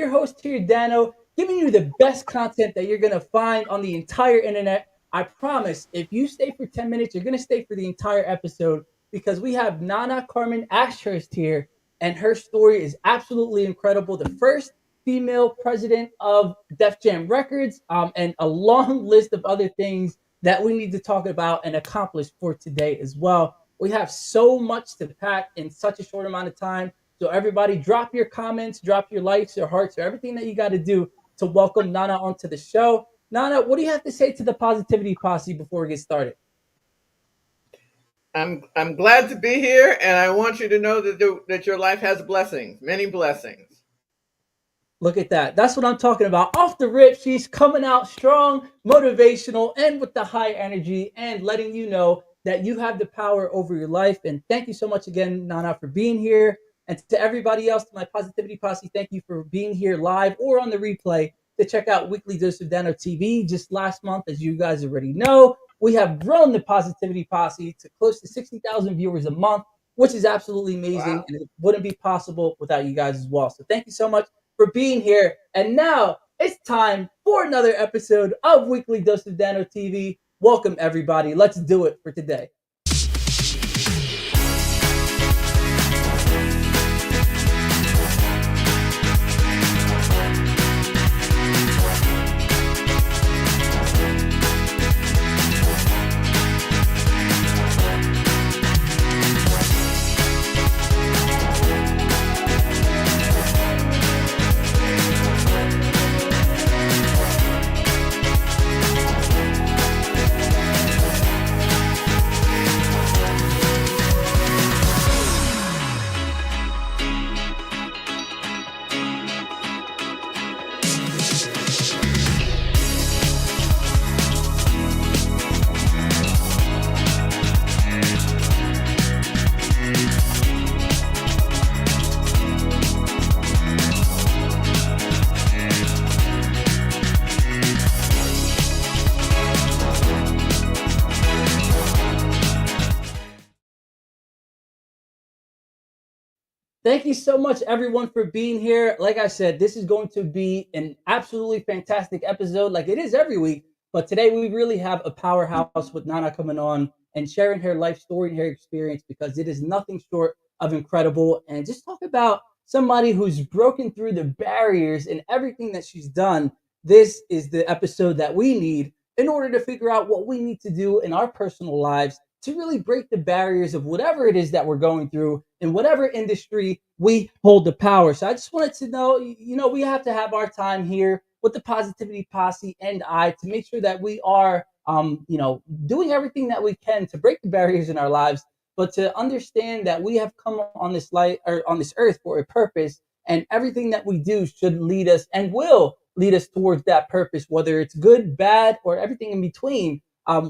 your host here, Dano, giving you the best content that you're going to find on the entire internet. I promise, if you stay for 10 minutes, you're going to stay for the entire episode because we have Nana Carmen Ashhurst here, and her story is absolutely incredible. The first female president of Def Jam Records, and a long list of other things that we need to talk about and accomplish for today as well. We have so much to pack in such a short amount of time. So everybody, drop your comments, drop your likes, your hearts, or everything that you got to do to welcome Nana onto the show. Nana, what do you have to say to the Positivity Posse before we get started? I'm glad to be here, and I want you to know that your life has blessings, many blessings. Look at that. That's what I'm talking about. Off the rip, she's coming out strong, motivational, and with the high energy and letting you know that you have the power over your life. And thank you so much again, Nana, for being here. And to everybody else, to my Positivity Posse, thank you for being here live or on the replay to check out Weekly Dose of Dano TV. Just last month, as you guys already know, we have grown the Positivity Posse to close to 60,000 viewers a month, which is absolutely amazing. Wow. And it wouldn't be possible without you guys as well. So thank you so much for being here. And now it's time for another episode of Weekly Dose of Dano TV. Welcome, everybody. Let's do it for today. Thank you so much, everyone, for being here. Like I said, this is going to be an absolutely fantastic episode, like it is every week. But today, we really have a powerhouse with Nana coming on and sharing her life story and her experience because it is nothing short of incredible. And just talk about somebody who's broken through the barriers and everything that she's done. This is the episode that we need in order to figure out what we need to do in our personal lives to really break the barriers of whatever it is that we're going through in whatever industry we hold the power. So I just wanted to know, we have to have our time here with the Positivity Posse and I to make sure that we are, doing everything that we can to break the barriers in our lives, but to understand that we have come on this light or on this earth for a purpose, and everything that we do should lead us and will lead us towards that purpose, whether it's good, bad, or everything in between.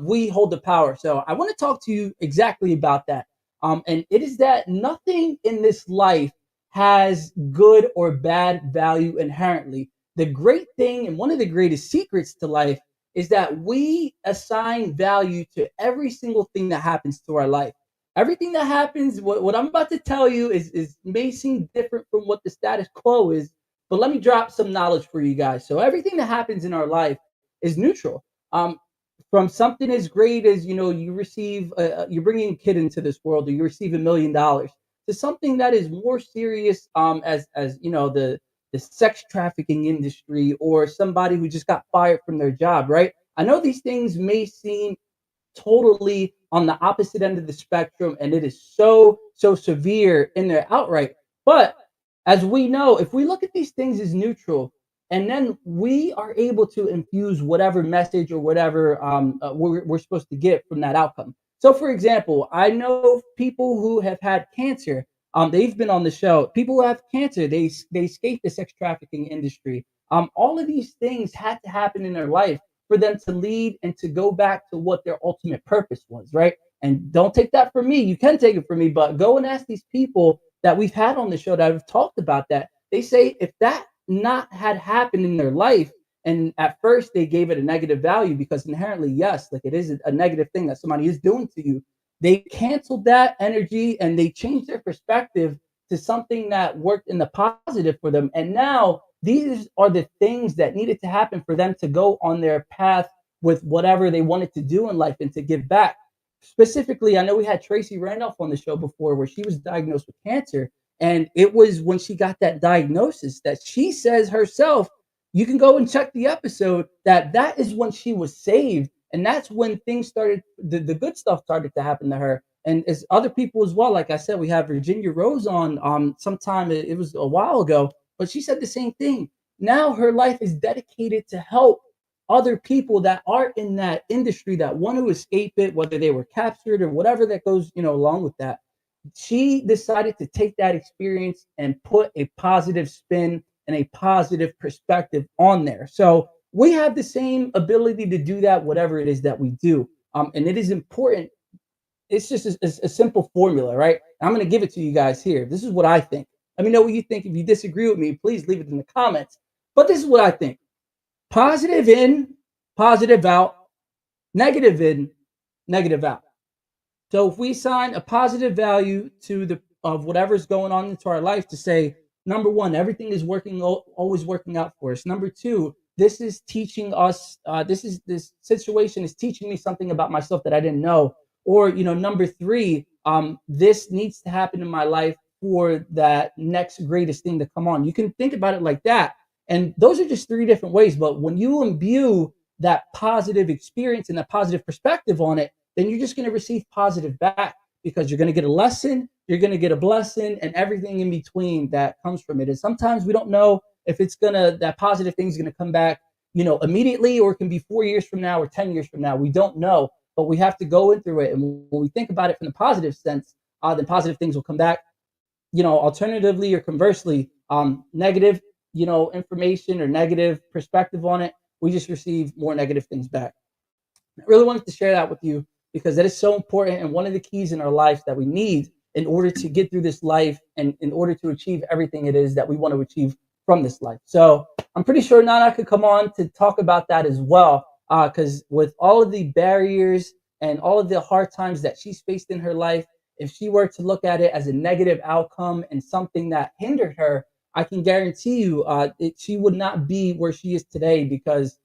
We hold the power. So I want to talk to you exactly about that. And it is that nothing in this life has good or bad value inherently. The great thing and one of the greatest secrets to life is that we assign value to every single thing that happens to our life. Everything that happens, what I'm about to tell you is may seem different from what the status quo is, but let me drop some knowledge for you guys. So everything that happens in our life is neutral. From something as great as you receive you're bringing a kid into this world, or you receive $1 million, to something that is more serious, as the sex trafficking industry, or somebody who just got fired from their job, right? I know these things may seem totally on the opposite end of the spectrum, and it is so severe in their outright. But as we know, if we look at these things as neutral, and then we are able to infuse whatever message or whatever we're supposed to get from that outcome. So, for example, I know people who have had cancer. They've been on the show. People who have cancer, they escape the sex trafficking industry. All of these things had to happen in their life for them to lead and to go back to what their ultimate purpose was, right? And don't take that from me. You can take it from me, but go and ask these people that we've had on the show that have talked about that. They say if that not had happened in their life, and at first they gave it a negative value because inherently, yes, like it is a negative thing that somebody is doing to you, they canceled that energy and they changed their perspective to something that worked in the positive for them. And now these are the things that needed to happen for them to go on their path with whatever they wanted to do in life and to give back. Specifically, I know we had Tracy Randolph on the show before where she was diagnosed with cancer. And it was when she got that diagnosis that she says herself, you can go and check the episode, that that is when she was saved. And that's when things started, the good stuff started to happen to her. And as other people as well, like I said, we have Virginia Rose on sometime, it was a while ago, but she said the same thing. Now her life is dedicated to help other people that are in that industry that want to escape it, whether they were captured or whatever that goes, along with that. She decided to take that experience and put a positive spin and a positive perspective on there. So we have the same ability to do that, whatever it is that we do. And it is important. It's just a simple formula, right? I'm going to give it to you guys here. This is what I think. Let me know what you think. If you disagree with me, please leave it in the comments. But this is what I think: positive in, positive out, negative in, negative out. So if we assign a positive value to the of whatever's going on into our life, to say, number one, everything is working, always working out for us. Number two, this is teaching us. This situation is teaching me something about myself that I didn't know. Or number three, this needs to happen in my life for that next greatest thing to come on. You can think about it like that, and those are just three different ways. But when you imbue that positive experience and that positive perspective on it, then you're just going to receive positive back, because you're going to get a lesson, you're going to get a blessing, and everything in between that comes from it. And sometimes we don't know if that positive thing is going to come back, immediately, or it can be 4 years from now or 10 years from now. We don't know, but we have to go in through it. And when we think about it from the positive sense, then positive things will come back. Alternatively or conversely, negative, information or negative perspective on it, we just receive more negative things back. I really wanted to share that with you because that is so important and one of the keys in our life that we need in order to get through this life and in order to achieve everything it is that we want to achieve from this life. So I'm pretty sure Nana could come on to talk about that as well, because with all of the barriers and all of the hard times that she's faced in her life, if she were to look at it as a negative outcome and something that hindered her, I can guarantee you she would not be where she is today, because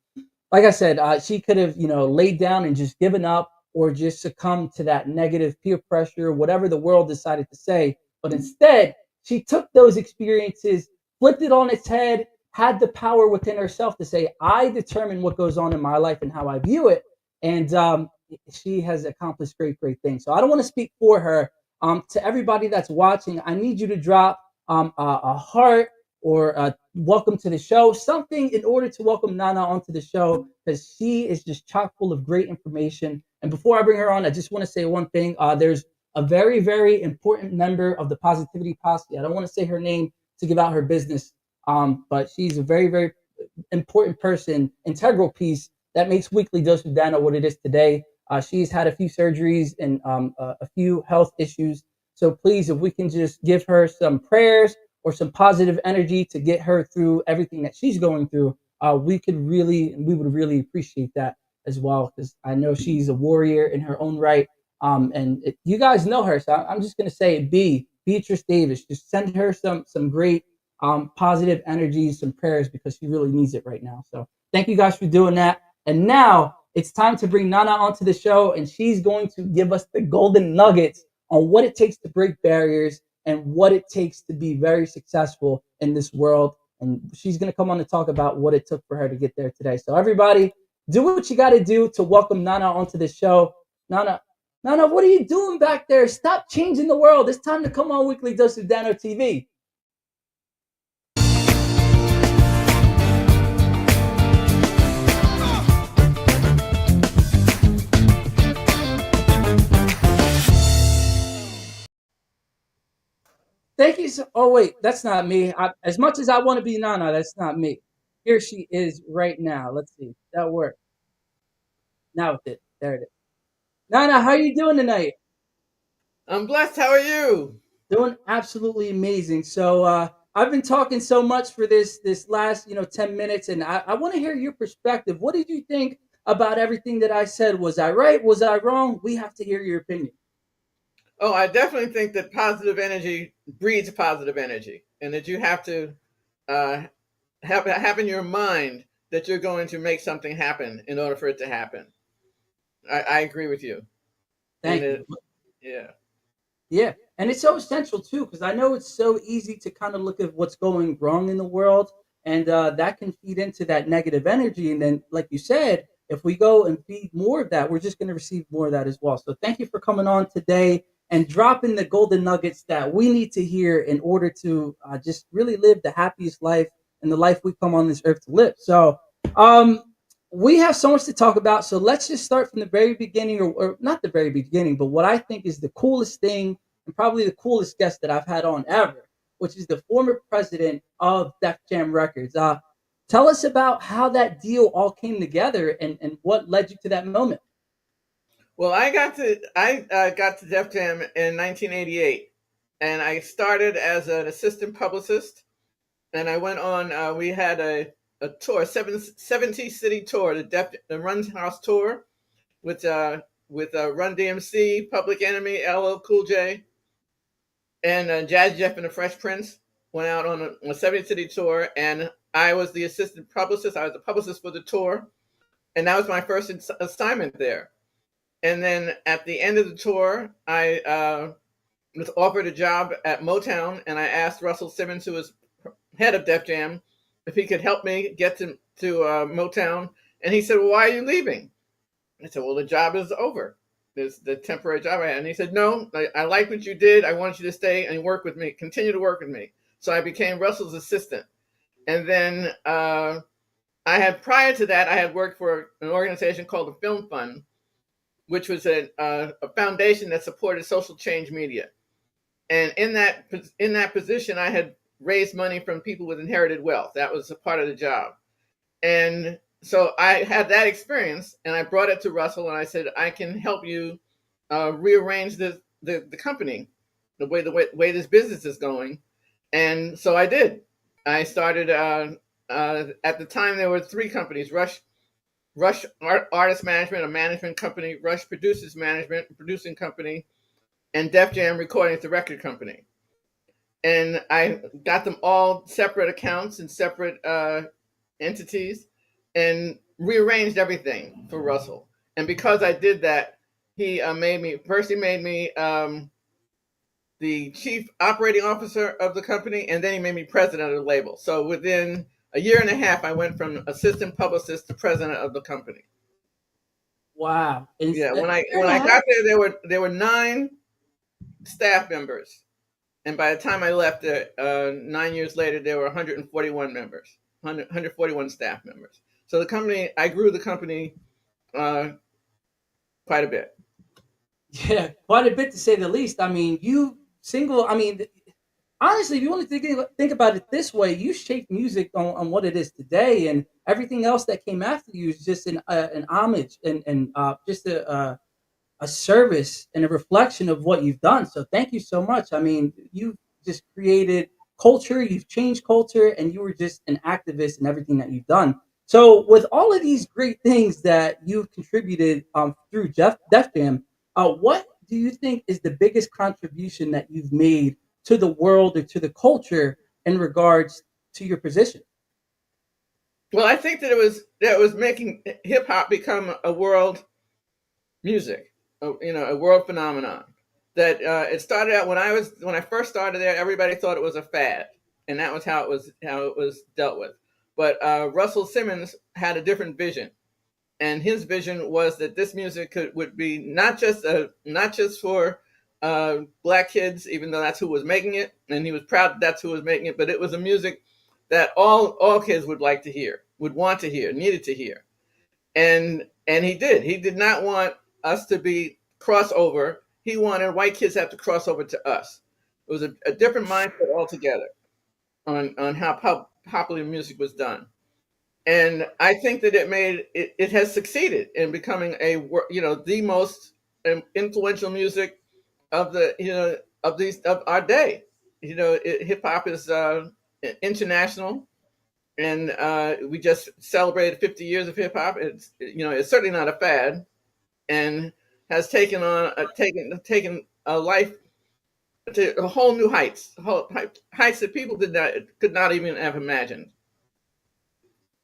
like I said, she could have, laid down and just given up or just succumbed to that negative peer pressure, whatever the world decided to say. But instead, she took those experiences, flipped it on its head, had the power within herself to say, I determine what goes on in my life and how I view it. And she has accomplished great, great things. So I don't want to speak for her. To everybody that's watching, I need you to drop a heart or welcome to the show, something in order to welcome Nana onto the show, because she is just chock full of great information. And before I bring her on, I just want to say one thing. There's a very, very important member of the Positivity Posse. I don't want to say her name to give out her business, but she's a very, very important person, integral piece that makes Weekly Dose of Dano what it is today. She's had a few surgeries and a few health issues. So please, if we can just give her some prayers or some positive energy to get her through everything that she's going through, we would really appreciate that as well, because I know she's a warrior in her own right. You guys know her, so I'm just gonna say, Beatrice Davis. Just send her some great positive energy, some prayers, because she really needs it right now. So thank you guys for doing that. And now it's time to bring Nana onto the show, and she's going to give us the golden nuggets on what it takes to break barriers and what it takes to be very successful in this world. And she's going to come on to talk about what it took for her to get there today. So everybody, do what you got to do to welcome Nana onto the show. Nana, what are you doing back there? Stop changing the world. It's time to come on Weekly Dose of Dano TV. Thank you. Oh, wait, that's not me. As much as I want to be Nana, that's not me. Here she is right now. Let's see. That worked. Now it did. There it is. Nana, how are you doing tonight? I'm blessed. How are you? Doing absolutely amazing. So I've been talking so much for this last 10 minutes, and I want to hear your perspective. What did you think about everything that I said? Was I right? Was I wrong? We have to hear your opinion. Oh, I definitely think that positive energy breeds positive energy, and that you have to uh, have in your mind that you're going to make something happen in order for it to happen. I agree with you. And Thank you. yeah. Yeah, and it's so essential too, because I know it's so easy to kind of look at what's going wrong in the world, and that can feed into that negative energy. And then, like you said, if we go and feed more of that, we're just going to receive more of that as well. So, thank you for coming on today and dropping the golden nuggets that we need to hear in order to just really live the happiest life and the life we come on this earth to live. So, um, we have so much to talk about. So let's just start from the very beginning, or not the very beginning, but what I think is the coolest thing and probably the coolest guest that I've had on ever, which is the former president of Def Jam Records. Tell us about how that deal all came together and what led you to that moment. Well, I got to Def Jam in 1988, and I started as an assistant publicist. And I went on. We had a tour, 70 city tour, the Run House tour with Run DMC, Public Enemy, LL Cool J, and Jazz Jeff and the Fresh Prince. Went out on a 70 city tour, and I was the assistant publicist. I was the publicist for the tour, and that was my first assignment there. And then at the end of the tour, I was offered a job at Motown, and I asked Russell Simmons, who was head of Def Jam, if he could help me get to Motown. And he said, "Well, why are you leaving?" I said, "Well, the job is over. There's the temporary job I had." And he said, "No, I like what you did. I want you to stay and work with me, continue to work with me." So I became Russell's assistant. And then prior to that, I had worked for an organization called the Film Fund, which was a foundation that supported social change media. And in that position, I had raised money from people with inherited wealth. That was a part of the job. And so I had that experience, and I brought it to Russell, and I said, "I can help you rearrange the company, the way this business is going." And so I did. I started. At the time, there were three companies: Rush Artist Management, a management company; Rush Producers Management, a producing company; and Def Jam Recording, the record company. And I got them all separate accounts and separate entities, and rearranged everything for Russell. And because I did that, he made me the chief operating officer of the company, and then he made me president of the label. So within a year and a half, I went from assistant publicist to president of the company. Wow. And Yeah, when a I year when and a I half? got there were 9 staff members, and by the time I left, 9 years later, there were 141 members, 141 staff members. So I grew the company uh, quite a bit. Yeah, quite a bit to say the least. I mean, honestly, if you want to think about it this way, you shaped music on what it is today, and everything else that came after you is just an homage and just a service and a reflection of what you've done. So thank you so much. I mean, you've just created culture, you've changed culture, and you were just an activist in everything that you've done. So with all of these great things that you've contributed through Def Jam, what do you think is the biggest contribution that you've made to the world or to the culture in regards to your position? Well, I think that was making hip hop become a world music, a world phenomenon. That it started out when I first started there. Everybody thought it was a fad, and that was how it was dealt with. But Russell Simmons had a different vision, and his vision was that this music would be not just for black kids, even though that's who was making it, and he was proud that's who was making it. But it was a music that all kids would like to hear, would want to hear, needed to hear. And he did. He did not want us to be crossover. He wanted white kids to have to cross over to us. It was a different mindset altogether on how popular music was done. And I think that it has succeeded in becoming the most influential music of our day. Hip hop is international, and we just celebrated 50 years of hip hop. It's certainly not a fad, and has taken a life to a whole new heights, heights that people could not even have imagined.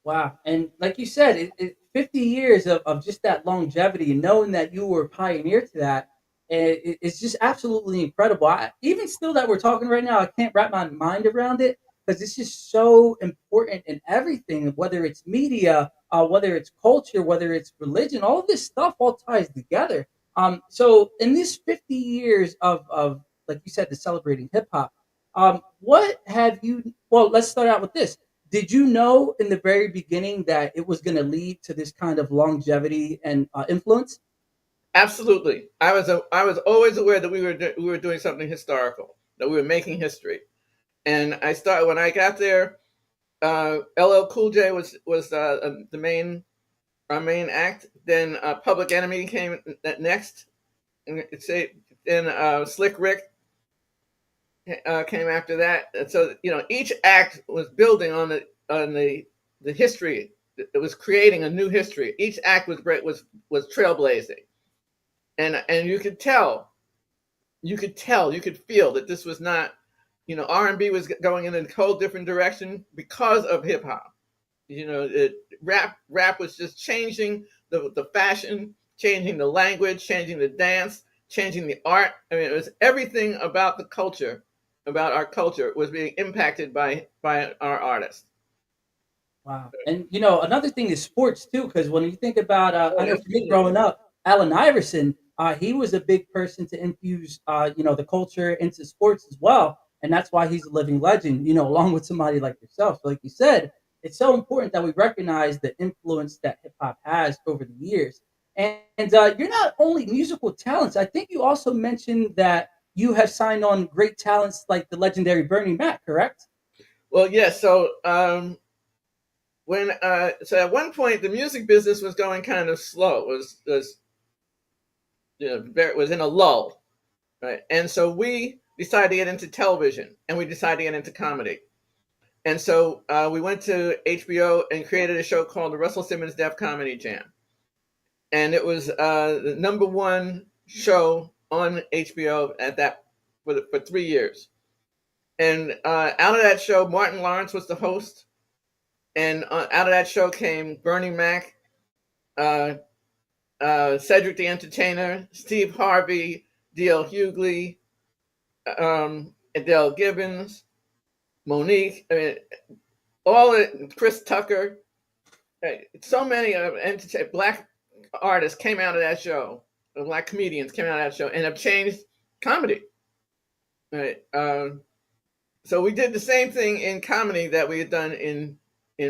Wow. And like you said, 50 years of just that longevity and knowing that you were a pioneer to that, it's just absolutely incredible. Even still that we're talking right now, I can't wrap my mind around it because it's just so important in everything, whether it's media, whether it's culture, whether it's religion, all of this stuff all ties together. So in these 50 years of like you said, the celebrating hip hop, what have you, well, let's start out with this. Did you know in the very beginning that it was going to lead to this kind of longevity and influence? Absolutely. I was always aware that we were doing something historical, that we were making history. And I started when I got there. LL Cool J was the main our main act. Then Public Enemy came next, and then Slick Rick came after that. And so each act was building on the history. It was creating a new history. Each act was trailblazing, and you could feel that this was not, R&B was going in a whole different direction because of hip hop. Rap was just changing the fashion, changing the language, changing the dance, changing the art. I mean, it was everything about the culture, about our culture, was being impacted by our artists. Wow. And another thing is sports too, because when you think about, Oh, I know for me absolutely. growing up, Allen Iverson, he was a big person to infuse, the culture into sports as well, and that's why he's a living legend. Along with somebody like yourself. So like you said, it's so important that we recognize the influence that hip hop has over the years. And you're not only musical talents. I think you also mentioned that you have signed on great talents like the legendary Bernie Mac, correct? Well, yes. So so at one point the music business was going kind of slow. Was in a lull, right? And so we decided to get into television, and we decided to get into comedy. And so we went to HBO and created a show called the Russell Simmons Def Comedy Jam, and it was the number one show on HBO at that for 3 years. And out of that show, Martin Lawrence was the host, and out of that show came Bernie Mac, uh, Cedric the Entertainer, Steve Harvey, D.L. Hughley, Adele Gibbons, Monique. I mean, Chris Tucker. So many black artists came out of that show. Black comedians came out of that show and have changed comedy. Right. So we did the same thing in comedy that we had done in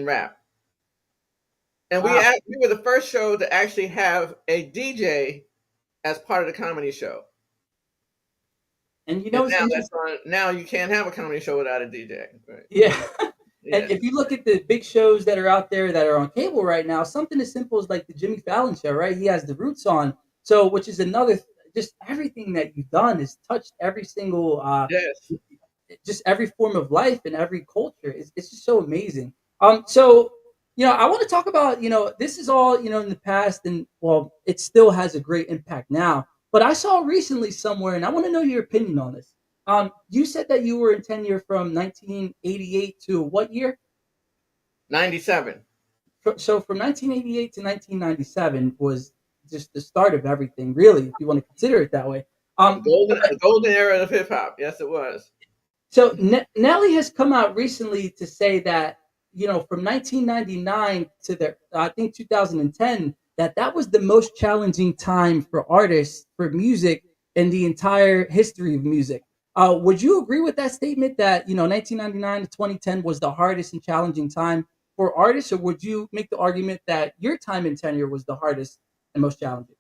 rap, and Wow. we were the first show to actually have a DJ as part of the comedy show. And And it's interesting. now you can't have a comedy show without a DJ. Right. Yeah. And Yeah. if you look at the big shows that are out there that are on cable right now, something as simple as like the Jimmy Fallon show, right? He has the Roots on, so which is another, just everything that you've done has touched every single, Yes. just every form of life and every culture. It's just so amazing. So I want to talk about, this is all, in the past, and well, it still has a great impact now. But I saw recently somewhere, and I want to know your opinion on this. You said that you were in tenure from 1988 to what year? 97. So from 1988 to 1997 was just the start of everything, really, if you want to consider it that way. The golden era of hip hop. Yes, it was. So Nelly has come out recently to say that from 1999 to I think 2010, that was the most challenging time for artists for music in the entire history of music. Would you agree with that statement that 1999 to 2010 was the hardest and challenging time for artists, or would you make the argument that your time in tenure was the hardest and most challenging?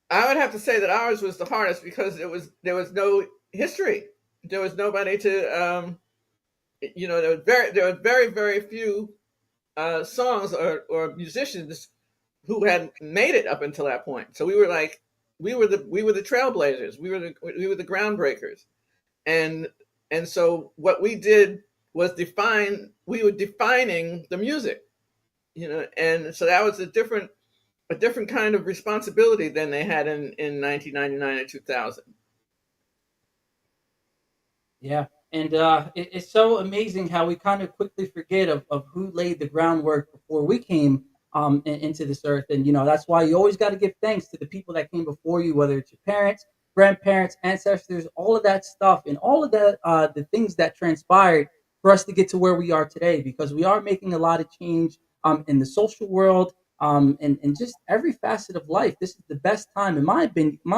I would have to say that ours was the hardest because there was no history. There was nobody to there was very few songs or musicians who had made it up until that point. So we were like we were the trailblazers. We were the groundbreakers. And so what we did was we were defining the music, and so that was a different kind of responsibility than they had in 1999 and 2000. Yeah. And it's so amazing how we kind of quickly forget of who laid the groundwork before we came into this earth. And, that's why you always got to give thanks to the people that came before you, whether it's your parents, grandparents, ancestors, all of that stuff, and all of the things that transpired for us to get to where we are today, because we are making a lot of change in the social world, and just every facet of life. This is the best time, in my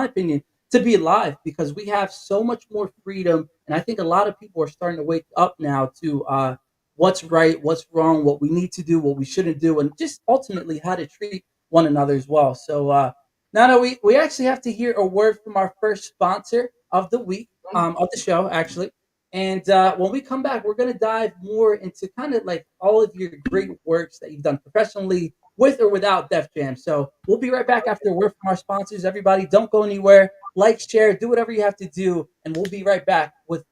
opinion, to be alive, because we have so much more freedom. And I think a lot of people are starting to wake up now to what's right, what's wrong, what we need to do, what we shouldn't do, and just ultimately how to treat one another as well. So, Nana, we actually have to hear a word from our first sponsor of the week, of the show, actually. And when we come back, we're going to dive more into kind of like all of your great works that you've done professionally with or without Def Jam. So we'll be right back after a word from our sponsors. Everybody, don't go anywhere. Like, share, do whatever you have to do, and we'll be right back with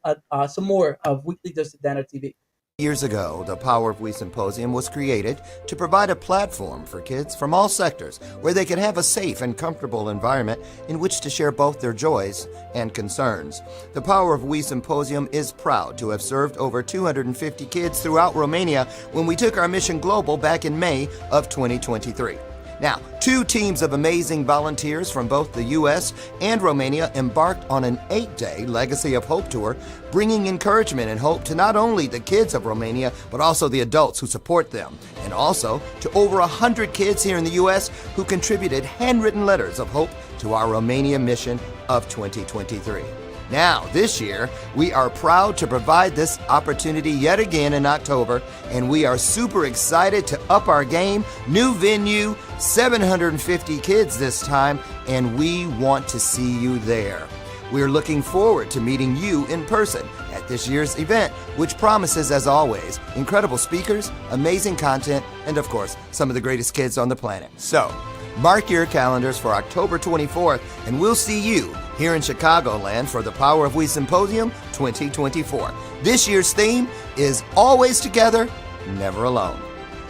some more of Weekly Dose of Dano TV. Years ago, the Power of We Symposium was created to provide a platform for kids from all sectors where they could have a safe and comfortable environment in which to share both their joys and concerns. The Power of We Symposium is proud to have served over 250 kids throughout Romania when we took our mission global back in May of 2023. Now, 2 teams of amazing volunteers from both the U.S. and Romania embarked on an 8-day Legacy of Hope tour, bringing encouragement and hope to not only the kids of Romania, but also the adults who support them, and also to over 100 kids here in the U.S. who contributed handwritten letters of hope to our Romania mission of 2023. Now, this year, we are proud to provide this opportunity yet again in October, and we are super excited to up our game. New venue, 750 kids this time, and we want to see you there. We're looking forward to meeting you in person at this year's event, which promises, as always, incredible speakers, amazing content, and of course, some of the greatest kids on the planet. So, mark your calendars for October 24th, and we'll see you here in Chicagoland for the Power of We Symposium 2024. This year's theme is Always Together, Never Alone.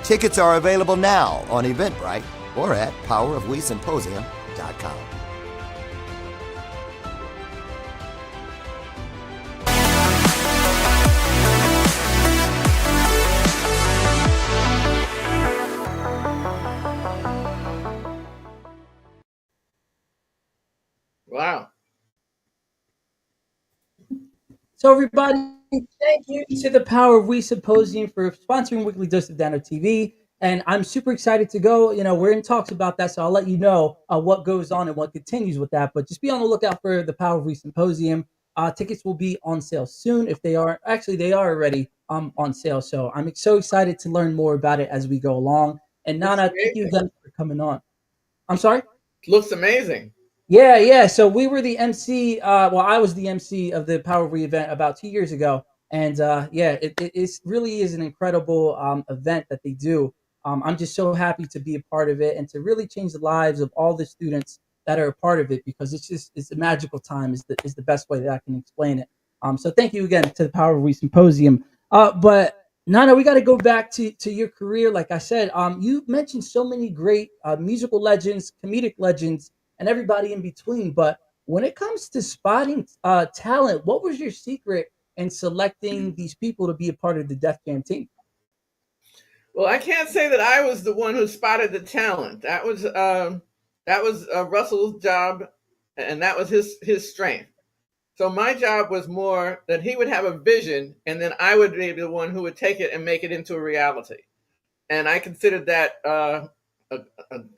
Tickets are available now on Eventbrite or at powerofwesymposium.com. Wow. So, everybody, thank you to the Power of We Symposium for sponsoring Weekly Dose of Dano TV. And I'm super excited to go. We're in talks about that, so I'll let you know what goes on and what continues with that. But just be on the lookout for the Power of We Symposium. Tickets will be on sale soon. If they are, actually, they are already on sale. So I'm so excited to learn more about it as we go along. And Nana, thank you again for coming on. I'm sorry? Looks amazing. Yeah. So we were the MC. I was the MC of the Power Re event about 2 years ago, and it really is an incredible event that they do. I'm just so happy to be a part of it and to really change the lives of all the students that are a part of it, because it's a magical time is the best way that I can explain it. So thank you again to the Power Re Symposium. But Nana, we got to go back to your career. Like I said, you mentioned so many great musical legends, comedic legends, and everybody in between. But when it comes to spotting talent, what was your secret in selecting these people to be a part of the Def Jam team? Well, I can't say that I was the one who spotted the talent. That was Russell's job, and that was his strength. So my job was more that he would have a vision, and then I would be the one who would take it and make it into a reality. And I considered that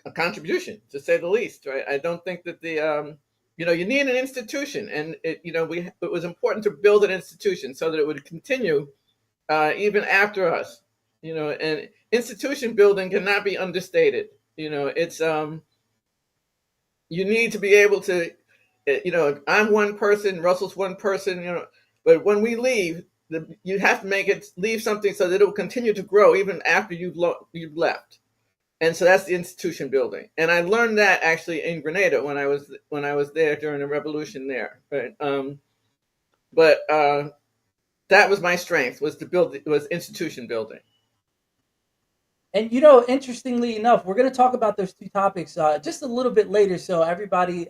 a contribution, to say the least. Right? I don't think that you need an institution, and it was important to build an institution so that it would continue even after us. And institution building cannot be understated. It's you need to be able to. I'm one person, Russell's one person. But when we leave, you have to leave something so that it will continue to grow even after you've left. And so that's the institution building. And I learned that actually in Grenada when I was there during the revolution there. Right? But that was my strength, was institution building. And interestingly enough, we're going to talk about those two topics just a little bit later. So everybody,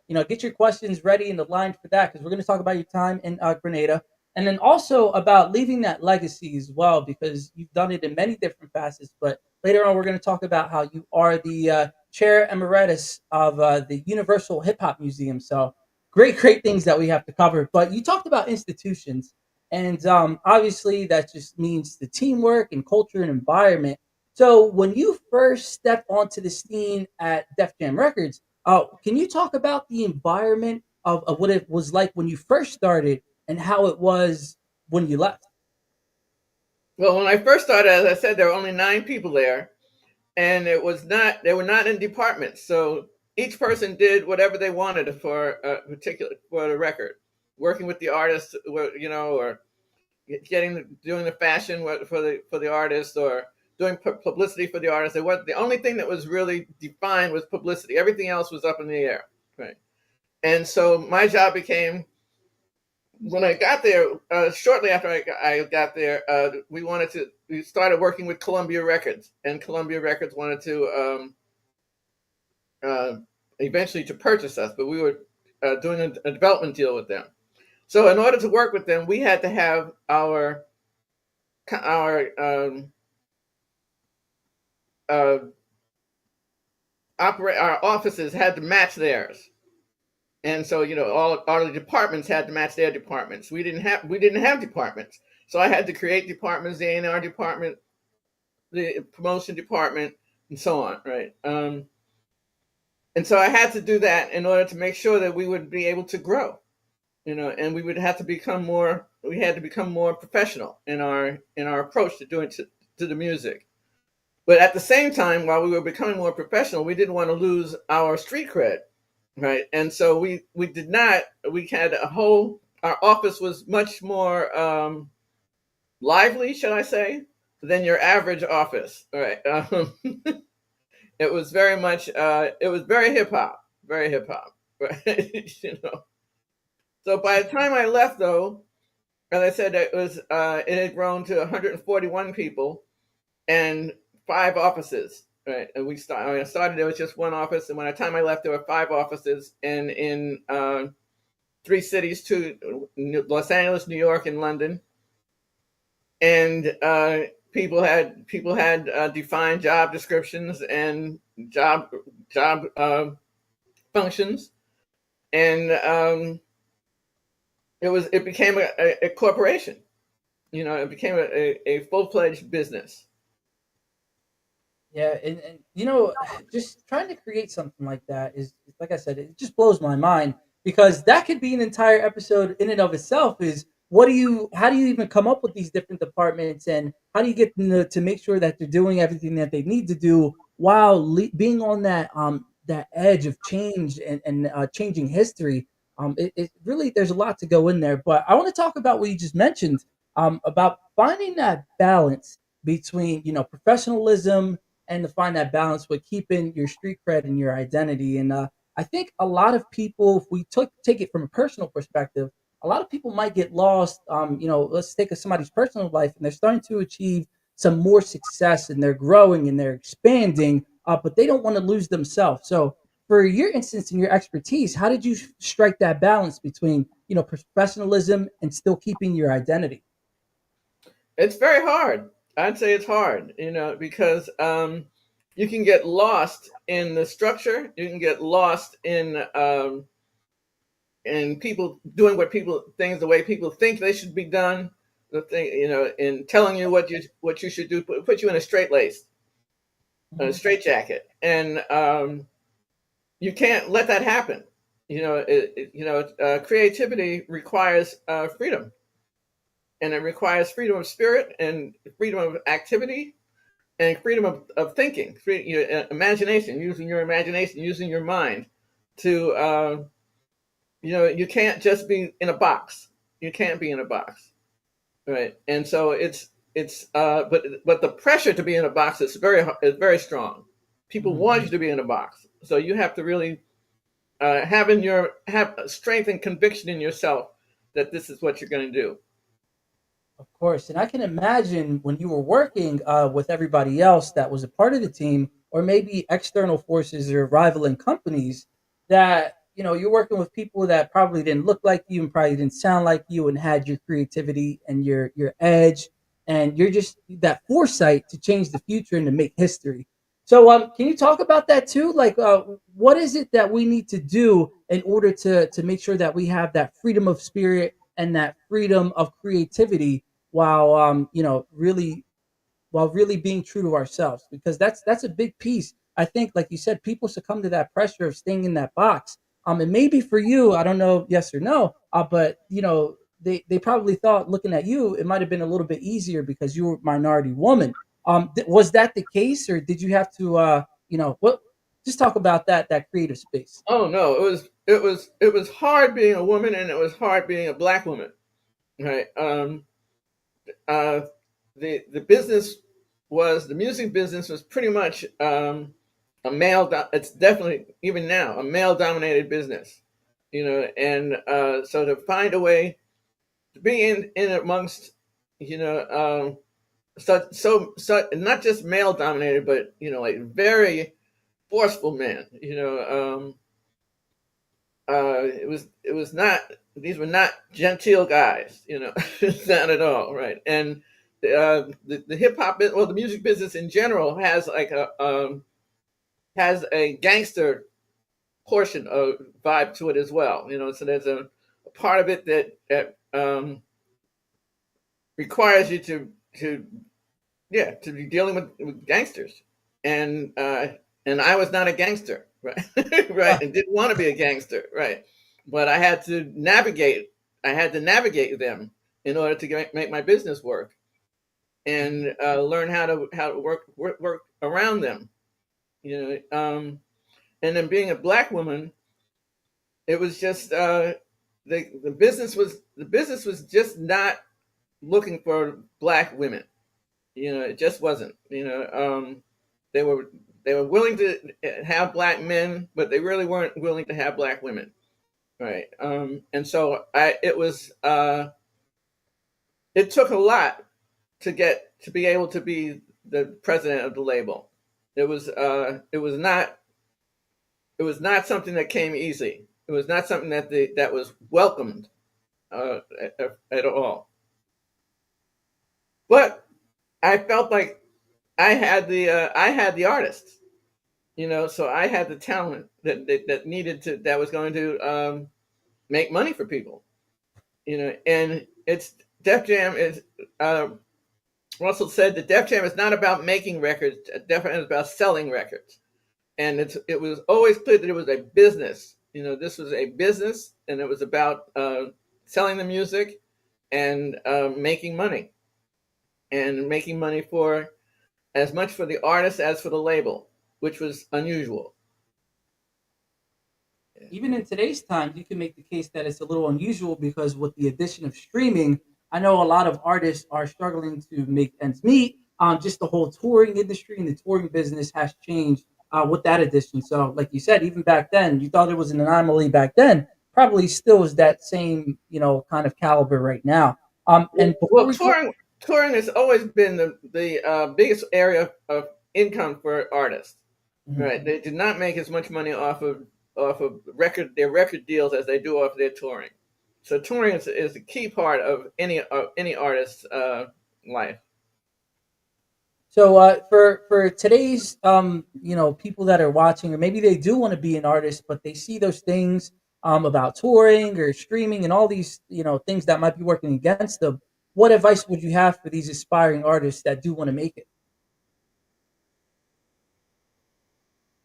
get your questions ready and aligned for that, because we're going to talk about your time in Grenada. and then also about leaving that legacy as well, because you've done it in many different facets. But later on, we're going to talk about how you are the chair emeritus of the Universal Hip Hop Museum. So great things that we have to cover. But you talked about institutions, and obviously that just means the teamwork and culture and environment. So when you first stepped onto the scene at Def Jam Records, can you talk about the environment of what it was like when you first started and how it was when you left? Well, when I first started, as I said, there were only 9 people there, and they were not in departments. So each person did whatever they wanted for a particular for the record, working with the artist, or doing the fashion for the artist, or doing publicity for the artist. The only thing that was really defined was publicity. Everything else was up in the air, right? And so my job became, when I got there, shortly after I got there, we started working with Columbia Records, and Columbia Records wanted to eventually to purchase us, but we were doing a development deal with them. So in order to work with them, we had to have our offices had to match theirs. And so, all the departments had to match their departments. We didn't have departments, so I had to create departments: the A&R department, the promotion department, and so on. Right. And so I had to do that in order to make sure that we would be able to grow, and we would have to become more. We had to become more professional in our approach to doing to the music. But at the same time, while we were becoming more professional, we didn't want to lose our street cred. Right. And so we had our office was much more lively, shall I say, than your average office. Right. It was very much, it was very hip hop, right. So by the time I left, though, as I said, it had grown to 141 people and 5 offices. Right, and when I started, there was just 1 office, and by the time I left, there were 5 offices, and in 3 cities: Los Angeles, New York, and London. And people had defined job descriptions and job functions, and it became a corporation. It became a full-fledged business. Yeah, and just trying to create something like that is, like I said, it just blows my mind, because that could be an entire episode in and of itself. Is how do you even come up with these different departments, and how do you get them to make sure that they're doing everything that they need to do while being on that edge of change and changing history? It really, there's a lot to go in there, but I want to talk about what you just mentioned, about finding that balance between professionalism, and to find that balance with keeping your street cred and your identity. And I think a lot of people, if we take it from a personal perspective, a lot of people might get lost. Let's take somebody's personal life, and they're starting to achieve some more success, and they're growing and they're expanding, but they don't want to lose themselves. So, for your instance and your expertise, how did you strike that balance between professionalism and still keeping your identity? It's very hard. I'd say it's hard, because you can get lost in the structure. You can get lost in people doing things the way people think they should be done. The thing, in telling you what you should do, put you in a a straight jacket, and you can't let that happen. Creativity requires freedom. And it requires freedom of spirit and freedom of activity and freedom of thinking, imagination, using your imagination, using your mind to, you can't just be in a box. You can't be in a box, right? And so but the pressure to be in a box is very strong. People want you to be in a box, so you have to really have strength and conviction in yourself that this is what you're going to do. Of course, and I can imagine when you were working with everybody else that was a part of the team, or maybe external forces or rivaling companies, that you're working with people that probably didn't look like you and probably didn't sound like you and had your creativity and your edge, and you're just that foresight to change the future and to make history. So, can you talk about that too? Like, what is it that we need to do in order to make sure that we have that freedom of spirit and that freedom of creativity while really while really being true to ourselves, because that's a big piece. I think, like you said, people succumb to that pressure of staying in that box. And maybe for you, I don't know, yes or no, but they probably thought, looking at you, it might have been a little bit easier because you were a minority woman. Was that the case, or did you have to, what? Just talk about that creative space. Oh no, it was hard being a woman, and it was hard being a black woman, right? Uh, the business was the music business was pretty much a it's definitely even now a male dominated business, and so to find a way to be in amongst, you know so not just male dominated, but like very forceful men, it was not, these were not genteel guys, not at all, right? And the hip hop, or the music business in general, has like has a gangster portion of vibe to it as well, so there's a part of it that requires you to yeah, to be dealing with gangsters, and I was not a gangster, right? Right, and didn't want to be a gangster, right? But I had to navigate. I had to navigate them in order to make my business work, and learn how to work around them, And then being a black woman, it was just the business was just not looking for black women. It just wasn't. They were willing to have black men, but they really weren't willing to have black women, right? And so it took a lot to be able to be the president of the label. It was something that came easy. It was not something that was welcomed at all. But I felt like I had the artists, so I had the talent that was going to make money for people, and it's Def Jam is Russell said that Def Jam is not about making records. Def Jam is about selling records, and it was always clear that it was a business. This was a business, and it was about selling the music and making money, for as much for the artist as for the label, which was unusual. Even in today's time, you can make the case that it's a little unusual because with the addition of streaming, I know a lot of artists are struggling to make ends meet. Just the whole touring industry and the touring business has changed with that addition. So, like you said, even back then, you thought it was an anomaly back then. Probably still is that same, kind of caliber right now. And well, touring has always been the biggest area of income for artists. Mm-hmm. Right? They did not make as much money off of their record deals as they do off their touring. So touring is a key part of any artist's life. So for today's people that are watching, or maybe they do want to be an artist, but they see those things about touring or streaming and all these things that might be working against them. What advice would you have for these aspiring artists that do want to make it?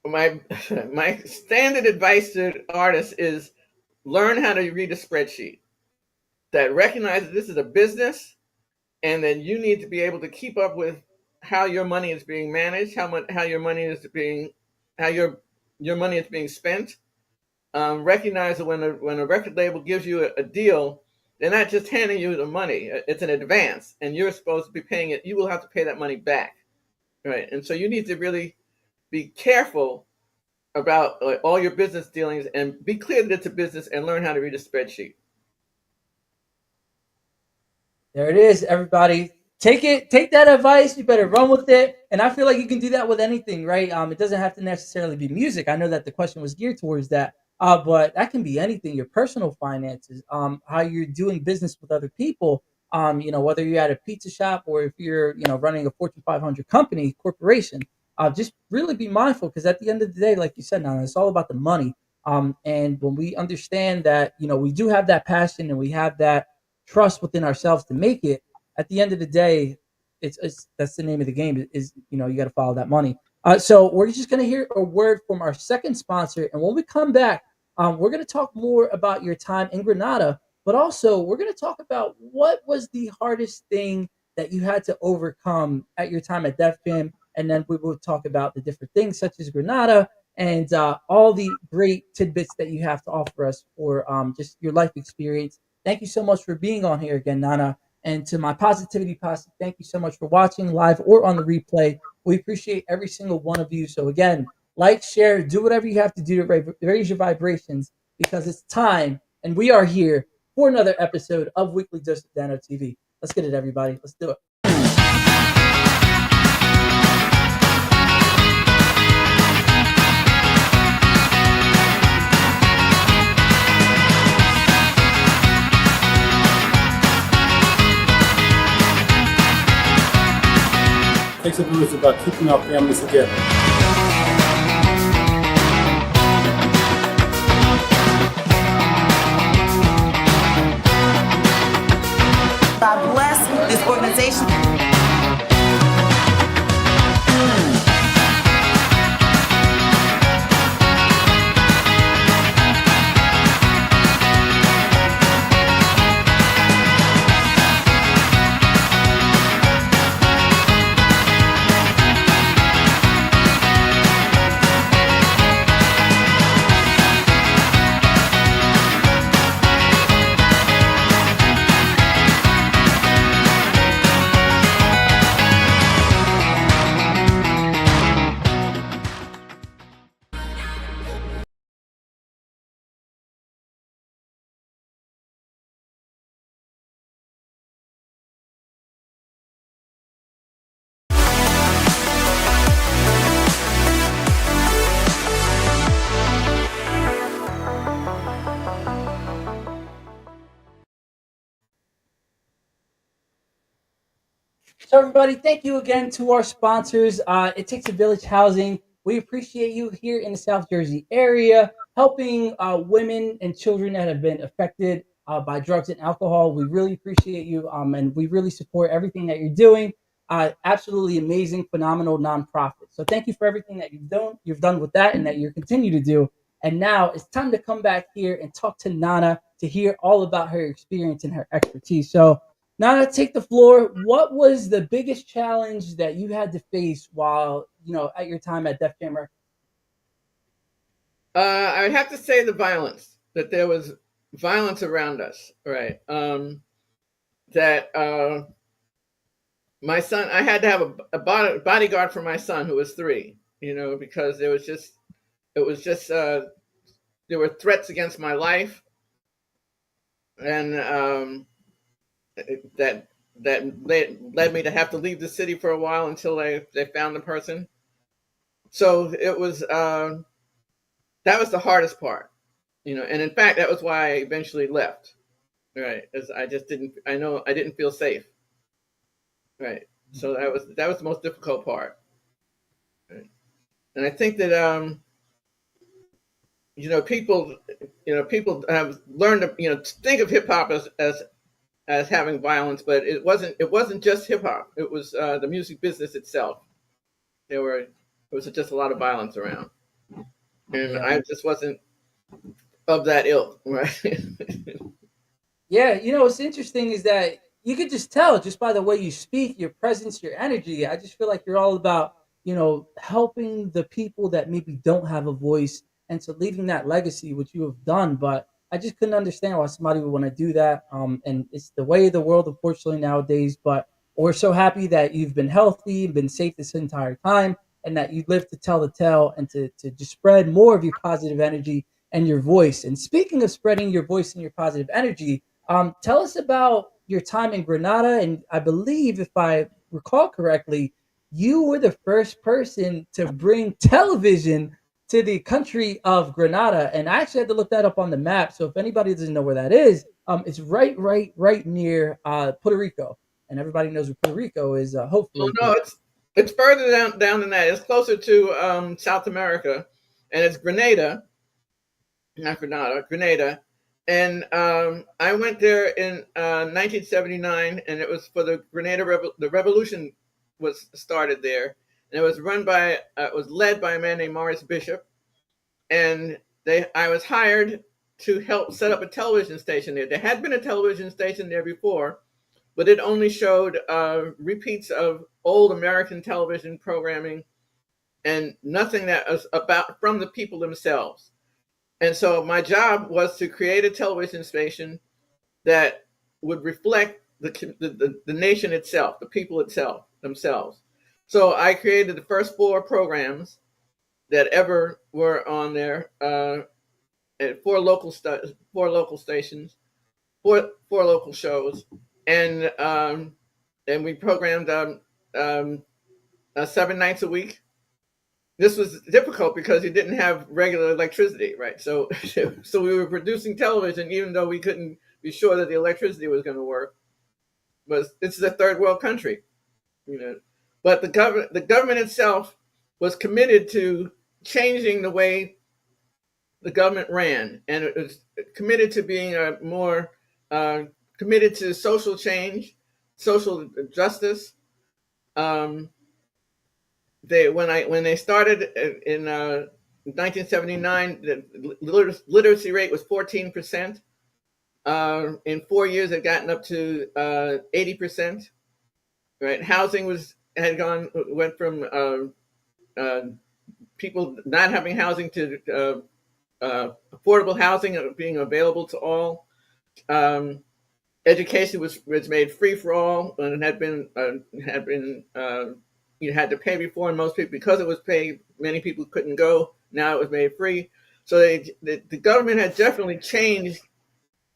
My standard advice to artists is learn how to read a spreadsheet. That recognizes this is a business, and then you need to be able to keep up with how your money is being managed, how your money is being spent. Recognize that when a record label gives you a deal, they're not just handing you the money; it's an advance, and you're supposed to be paying it. You will have to pay that money back, right? And so you need to really be careful about all your business dealings, and be clear that it's a business, and learn how to read a spreadsheet. There it is, everybody. Take that advice. You better run with it. And I feel like you can do that with anything, right? It doesn't have to necessarily be music. I know that the question was geared towards that, But that can be anything, your personal finances, how you're doing business with other people, whether you're at a pizza shop or if you're, running a Fortune 500 company, corporation, just really be mindful because at the end of the day, like you said, now it's all about the money. And when we understand that, we do have that passion and we have that trust within ourselves to make it, at the end of the day, it's that's the name of the game is, you got to follow that money. So we're just going to hear a word from our second sponsor. And when we come back, we're going to talk more about your time in Grenada, but also we're going to talk about what was the hardest thing that you had to overcome at your time at Def Jam. And then we will talk about the different things such as Grenada and all the great tidbits that you have to offer us for just your life experience. Thank you so much for being on here again, Nana. And to my Positivity Posse, thank you so much for watching live or on the replay. We appreciate every single one of you. So again, like, share, do whatever you have to do to raise your vibrations because it's time. And we are here for another episode of Weekly Dose of Dano TV. Let's get it, everybody. Let's do it. Activism is about keeping our families together. God bless this organization. So, everybody, thank you again to our sponsors. It Takes a Village Housing. We appreciate you here in the South Jersey area, helping women and children that have been affected by drugs and alcohol. We really appreciate you, and we really support everything that you're doing. Absolutely amazing, phenomenal nonprofit. So, thank you for everything that you've done with that, and that you continue to do. And now it's time to come back here and talk to Nana to hear all about her experience and her expertise. So, Nana, take the floor. What was the biggest challenge that you had to face while, at your time at Def Jam Records? I would have to say the violence, that there was violence around us, right? That my son, I had to have a bodyguard for my son who was 3, because it was just, there were threats against my life. And that led me to have to leave the city for a while until they found the person. So it was, that was the hardest part, and in fact, that was why I eventually left, right? As I didn't feel safe. Right. So that was the most difficult part. Right. And I think that people have learned to think of hip hop as having violence, but it wasn't just hip hop. It was the music business itself. There was just a lot of violence around, and Yeah. I just wasn't of that ilk, right? Yeah, what's interesting is that you could just tell just by the way you speak, your presence, your energy. I just feel like you're all about, helping the people that maybe don't have a voice and so leaving that legacy, which you have done. But I just couldn't understand why somebody would want to do that. And it's the way of the world, unfortunately, nowadays. But we're so happy that you've been healthy, been safe this entire time, and that you live to tell the tale and to just spread more of your positive energy and your voice. And speaking of spreading your voice and your positive energy, tell us about your time in Grenada. And I believe, if I recall correctly, you were the first person to bring television to the country of Grenada, and I actually had to look that up on the map. So if anybody doesn't know where that is, it's right near Puerto Rico, and everybody knows where Puerto Rico is. Oh Hopefully, no, it's further down than that. It's closer to South America, and it's Grenada, not Grenada, Grenada. And I went there in 1979, and it was for the the revolution was started there, and it was led by a man named Maurice Bishop, and I was hired to help set up a television station there. There had been a television station there before, but it only showed repeats of old American television programming and nothing that was about from the people themselves. And so my job was to create a television station that would reflect the nation itself, the people themselves. So I created the first 4 programs that ever were on there at 4 local stations, four local shows, and we programmed 7 nights a week. This was difficult because you didn't have regular electricity, right? So we were producing television even though we couldn't be sure that the electricity was going to work. But it's a third world country, you know. But the government itself was committed to changing the way the government ran, and it was committed to being a more committed to social change, social justice. When they started in 1979, the literacy rate was 14%. In 4 years, it had gotten up to 80%. Right, housing went from people not having housing to affordable housing being available to all. Education was made free for all, and had been you had to pay before, and most people, because it was paid, many people couldn't go. Now it was made free. So the government had definitely changed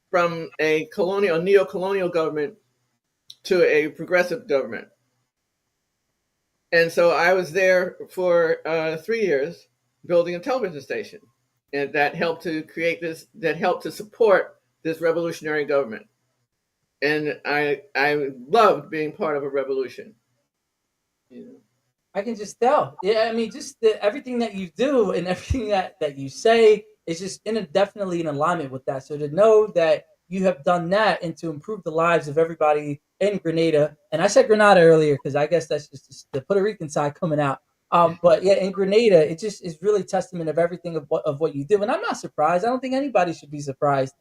from a neo-colonial government to a progressive government. And so I was there for 3 years building a television station, and that helped to support this revolutionary government. And I loved being part of a revolution. You know. I can just tell. Yeah, I mean, just everything that you do and everything that you say is just definitely in alignment with that. So to know that you have done that and to improve the lives of everybody in Grenada, and I said Grenada earlier because I guess that's just the Puerto Rican side coming out. But yeah, in Grenada, it just is really testament of everything of what you do, and I'm not surprised. I don't think anybody should be surprised.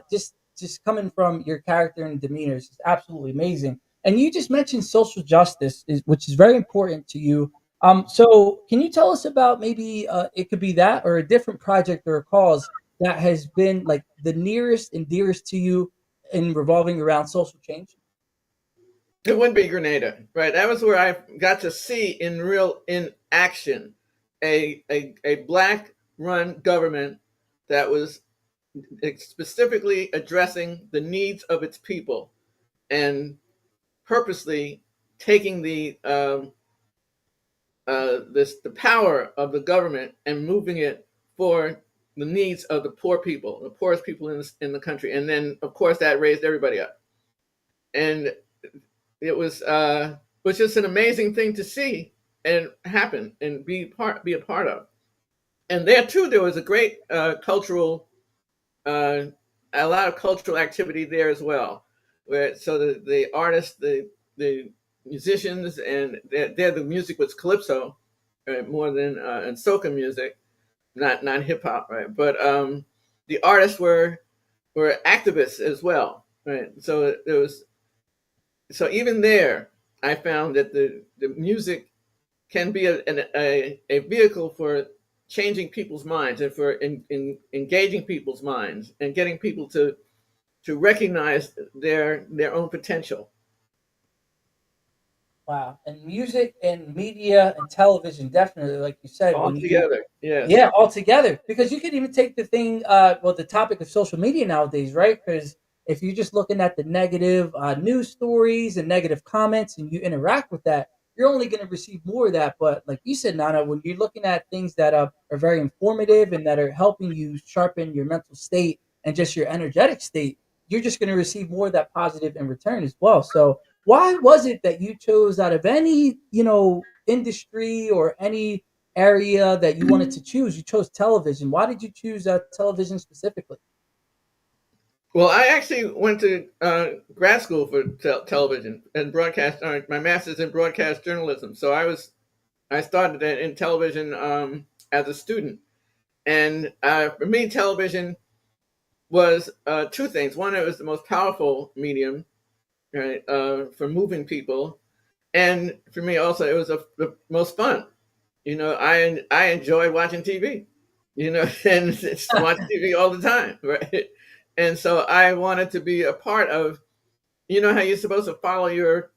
Just coming from your character and demeanor is just absolutely amazing. And you just mentioned social justice, which is very important to you. So can you tell us about maybe it could be that or a different project or a cause that has been like the nearest and dearest to you in revolving around social change? It would be Grenada, right? That was where I got to see in action a black run government that was specifically addressing the needs of its people and purposely taking the power of the government and moving it for the needs of the poor people, the poorest people in the country. And then, of course, that raised everybody up. And it was just an amazing thing to see and happen and be a part of. And there too, there was a great a lot of cultural activity there as well. So the artists, the musicians, and there the music was calypso, right, more than and soca music, not hip hop, right? But the artists were activists as well, right? So even there, I found that the music can be a vehicle for changing people's minds and for engaging people's minds and getting people to recognize their own potential. Wow. And music and media and television, definitely, like you said. All together, yes. Yeah, all together. Because you could even take the thing, the topic of social media nowadays, right? Because if you're just looking at the negative news stories and negative comments and you interact with that, you're only going to receive more of that. But like you said, Nana, when you're looking at things that are very informative and that are helping you sharpen your mental state and just your energetic state, you're just going to receive more of that positive in return as well. So why was it that you chose out of any, industry or any area that you wanted to choose, you chose television? Why did you choose television specifically? Well, I actually went to grad school for television and broadcast. My master's in broadcast journalism. So I started in television as a student, and for me, television was two things. One, it was the most powerful medium, right, for moving people, and for me also, it was the most fun. I enjoy watching TV, and just watch TV all the time, right? And so I wanted to be a part of, how you're supposed to follow your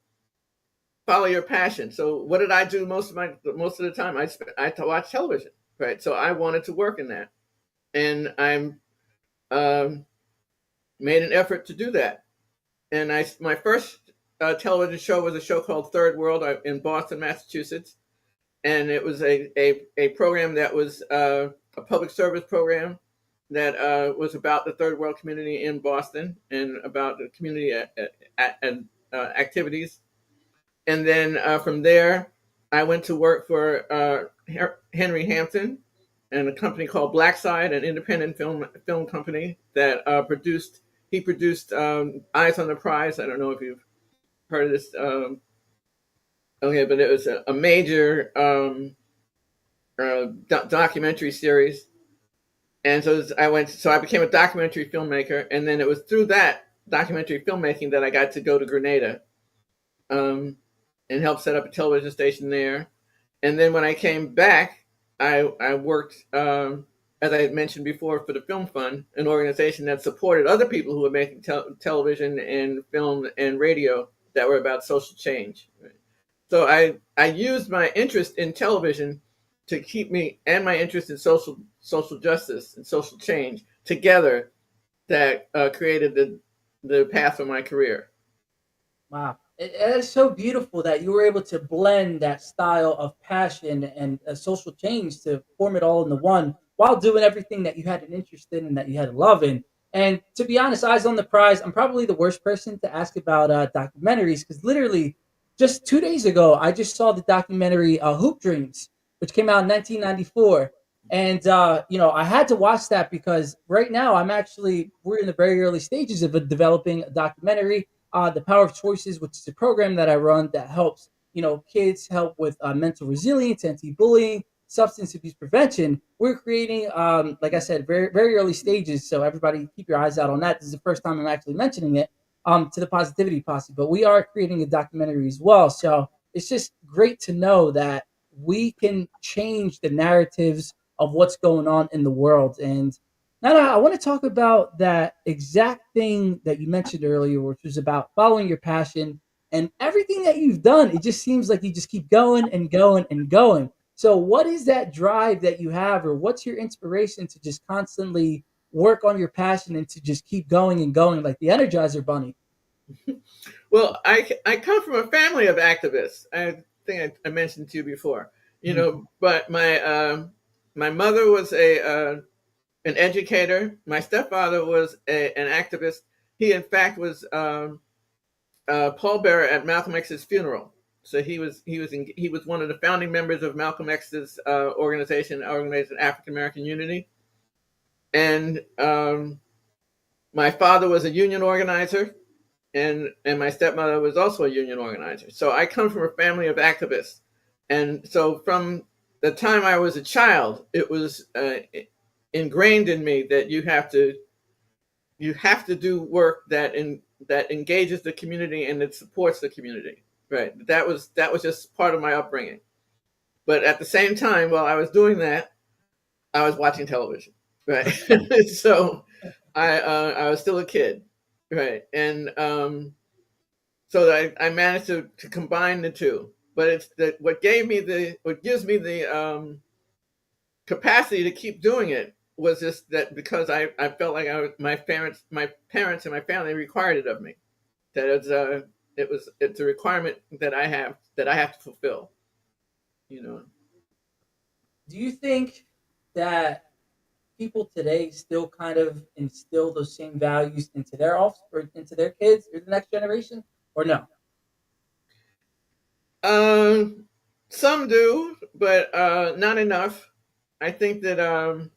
passion. So what did I do most of the time? I watch television, right? So I wanted to work in that, and I'm made an effort to do that. And my first television show was a show called Third World in Boston, Massachusetts, and it was a program that was a public service program that was about the third world community in Boston and about the community activities. And then from there, I went to work for Henry Hampton and a company called Blackside, an independent film company that produced Eyes on the Prize. I don't know if you've heard of this. Okay, but it was a major documentary series, and so I became a documentary filmmaker, and then it was through that documentary filmmaking that I got to go to Grenada, and help set up a television station there. And then when I came back, I worked, as I had mentioned before, for the Film Fund, an organization that supported other people who were making television and film and radio that were about social change. So I used my interest in television to keep me, and my interest in social justice and social change together, that created the path for my career. Wow. It is so beautiful that you were able to blend that style of passion and social change to form it all into one while doing everything that you had an interest in and that you had a love in. And to be honest, Eyes on the Prize, I'm probably the worst person to ask about documentaries because literally just 2 days ago, I just saw the documentary Hoop Dreams, which came out in 1994. And, I had to watch that because right now we're in the very early stages of developing a documentary, the Power of Choices, which is a program that I run that helps kids help with mental resilience, anti-bullying, substance abuse prevention. We're creating, like I said, very very early stages. So everybody, keep your eyes out on that. This is the first time I'm actually mentioning it to the Positivity Posse, but we are creating a documentary as well. So it's just great to know that we can change the narratives of what's going on in the world. And now, I want to talk about that exact thing that you mentioned earlier, which was about following your passion and everything that you've done. It just seems like you just keep going and going and going. So, what is that drive that you have, or what's your inspiration to just constantly work on your passion and to just keep going and going like the Energizer Bunny? Well, I come from a family of activists. I think I mentioned to you before, but my mother was an educator. My stepfather was an activist. He, in fact, was pallbearer at Malcolm X's funeral. So he was one of the founding members of Malcolm X's organization African American Unity. And my father was a union organizer, and my stepmother was also a union organizer. So I come from a family of activists, and so from the time I was a child, it was ingrained in me that you have to do work that engages the community and that supports the community. Right. That was just part of my upbringing. But at the same time, while I was doing that, I was watching television. Right. So I was still a kid. Right. And so I managed to combine the two. But it's what gives me the capacity to keep doing it was just that because I felt like my parents and my family required it of me. That it's a requirement that I have to fulfill. You know. Do you think that people today still kind of instill those same values into their offspring, into their kids or the next generation, or no? Um, some do, but not enough. I think that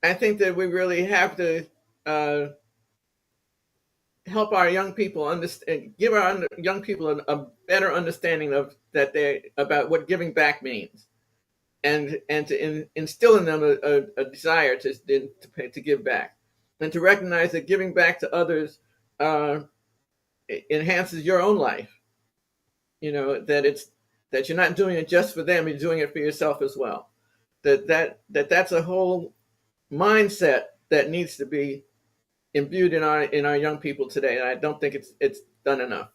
we really have to uh, help our young people understand, give our young people a better understanding of that they about what giving back means, and to instill in them a desire to give back, and to recognize that giving back to others uh, enhances your own life. You know that you're not doing it just for them; you're doing it for yourself as well. That's a whole mindset that needs to be imbued in our young people today, and I don't think it's done enough.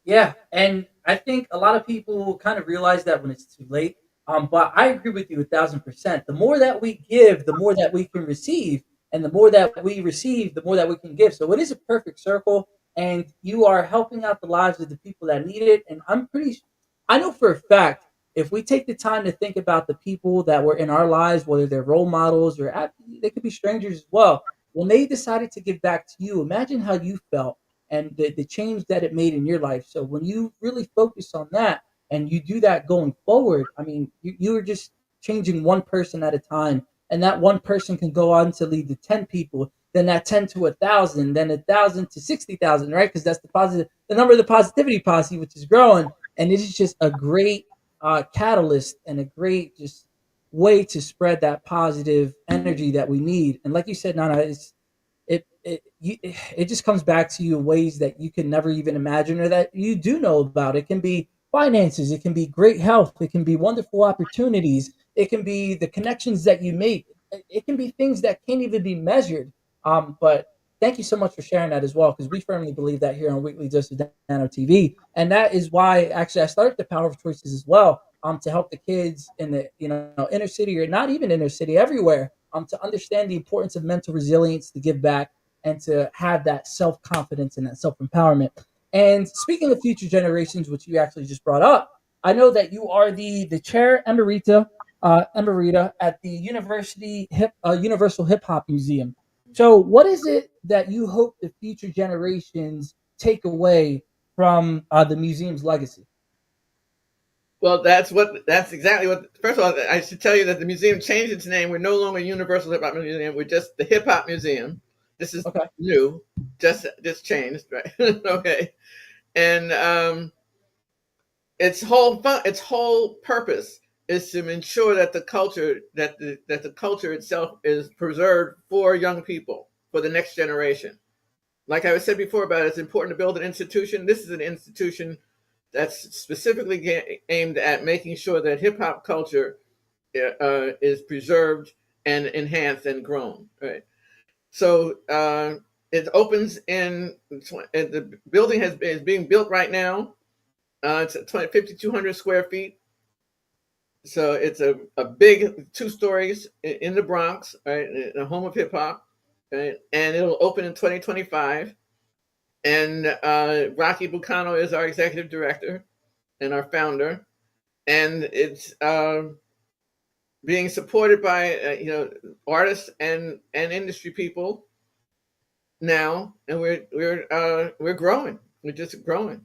Yeah, and I think a lot of people kind of realize that when it's too late. But I agree with you 1,000%. The more that we give, the more that we can receive, and the more that we receive, the more that we can give. So it is a perfect circle, and you are helping out the lives of the people that need it. And I know for a fact, if we take the time to think about the people that were in our lives, whether they're role models or they could be strangers as well, when they decided to give back to you, imagine how you felt and the change that it made in your life. So when you really focus on that and you do that going forward, I mean, you are just changing one person at a time. And that one person can go on to lead to 10 people, then that 10 to 1,000, then 1,000 to 60,000, right? Because that's the number of the positivity posse, which is growing. And it is just a great catalyst and a great just way to spread that positive energy that we need. And like you said, Nana, it just comes back to you in ways that you can never even imagine or that you do know about. It can be finances, it can be great health, it can be wonderful opportunities, it can be the connections that you make. It can be things that can't even be measured. But thank you so much for sharing that as well, because we firmly believe that here on Weekly Dose of Dano TV, and that is why actually I started the Power of Choices as well, to help the kids in the inner city or not even inner city, everywhere, to understand the importance of mental resilience, to give back, and to have that self confidence and that self empowerment. And speaking of future generations, which you actually just brought up, I know that you are the chair emerita at the Universal Hip Hop Museum. So, what is it that you hope the future generations take away from the museum's legacy? Well, that's exactly what. First of all, I should tell you that the museum changed its name. We're no longer Universal Hip Hop Museum. We're just the Hip Hop Museum. This is Okay. new, just changed, right? Okay, and its whole purpose is to ensure that the culture itself is preserved for young people, for the next generation. Like I said before about it's important to build an institution. This is an institution that's specifically aimed at making sure that hip hop culture is preserved and enhanced and grown. Right. So it opens the building is being built right now. It's 5,200 square feet. So it's a big 2 stories in the Bronx, right, the home of hip hop, right? And it'll open in 2025. And Rocky Bucano is our executive director and our founder, and it's being supported by artists and industry people now, and we're growing. We're just growing.